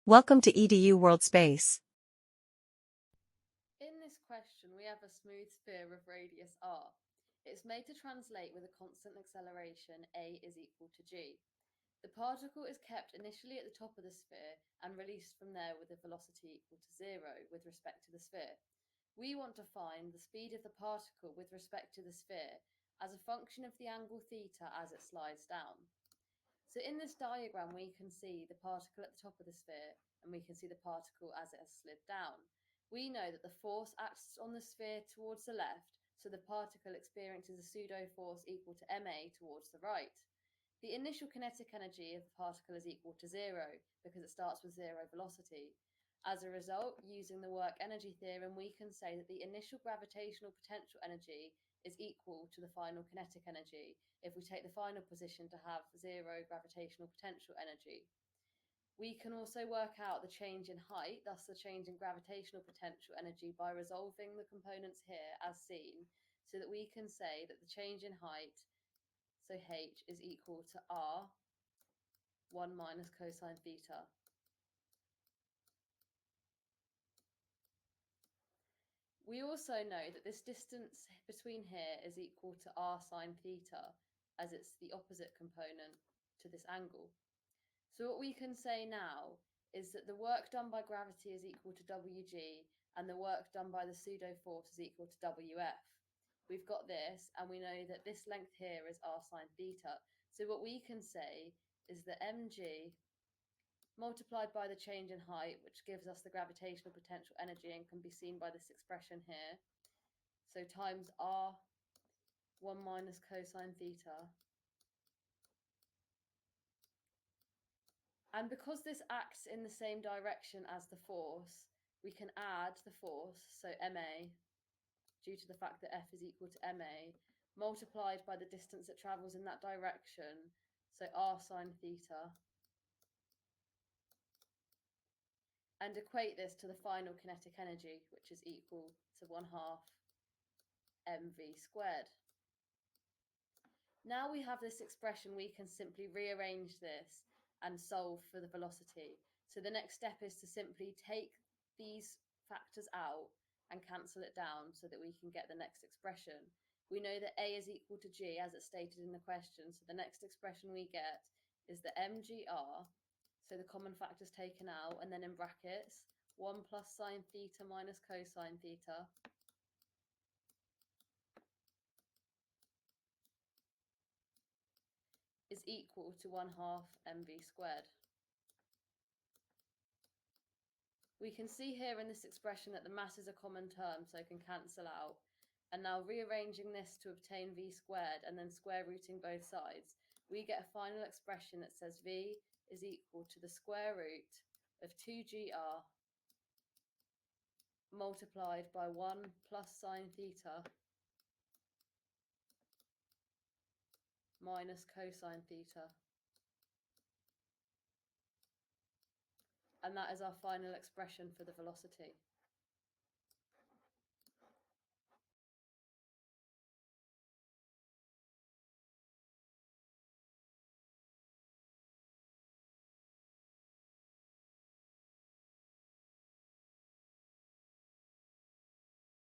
Welcome to EDU World Space. In this question, we have a smooth sphere of radius r. It's made to translate with a constant acceleration a is equal to g. The particle is kept initially at the top of the sphere and released from there with a velocity equal to 0 with respect to the sphere. We want to find the speed of the particle with respect to the sphere as a function of the angle theta as it slides down. So in this diagram, we can see the particle at the top of the sphere and we can see the particle as it has slid down. We know that the force acts on the sphere towards the left, so the particle experiences a pseudo force equal to ma towards the right. The initial kinetic energy of the particle is equal to 0 because it starts with 0 velocity. As a result, using the work energy theorem, we can say that the initial gravitational potential energy is equal to the final kinetic energy if we take the final position to have 0 gravitational potential energy. We can also work out the change in height, thus the change in gravitational potential energy, by resolving the components here as seen, so that we can say that the change in height, so h, is equal to r 1 minus cosine theta. We also know that this distance between here is equal to r sine theta, as it's the opposite component to this angle. So what we can say now is that the work done by gravity is equal to Wg, and the work done by the pseudo force is equal to Wf. We've got this, and we know that this length here is r sine theta. So what we can say is that mg multiplied by the change in height, which gives us the gravitational potential energy and can be seen by this expression here, so times r 1 minus cosine theta. And because this acts in the same direction as the force, we can add the force, so ma, due to the fact that F is equal to ma, multiplied by the distance it travels in that direction, so r sine theta, and equate this to the final kinetic energy, which is equal to 1/2 mv squared. Now we have this expression, we can simply rearrange this and solve for the velocity. So the next step is to simply take these factors out and cancel it down so that we can get the next expression. We know that a is equal to g as it's stated in the question, so the next expression we get is the mgr, so the common factors taken out, and then in brackets 1 plus sine theta minus cosine theta is equal to 1/2 mv squared. We can see here in this expression that the mass is a common term, so it can cancel out. And now rearranging this to obtain v squared and then square rooting both sides, we get a final expression that says v is equal to the square root of 2gr multiplied by 1 plus sine theta minus cosine theta. And that is our final expression for the velocity.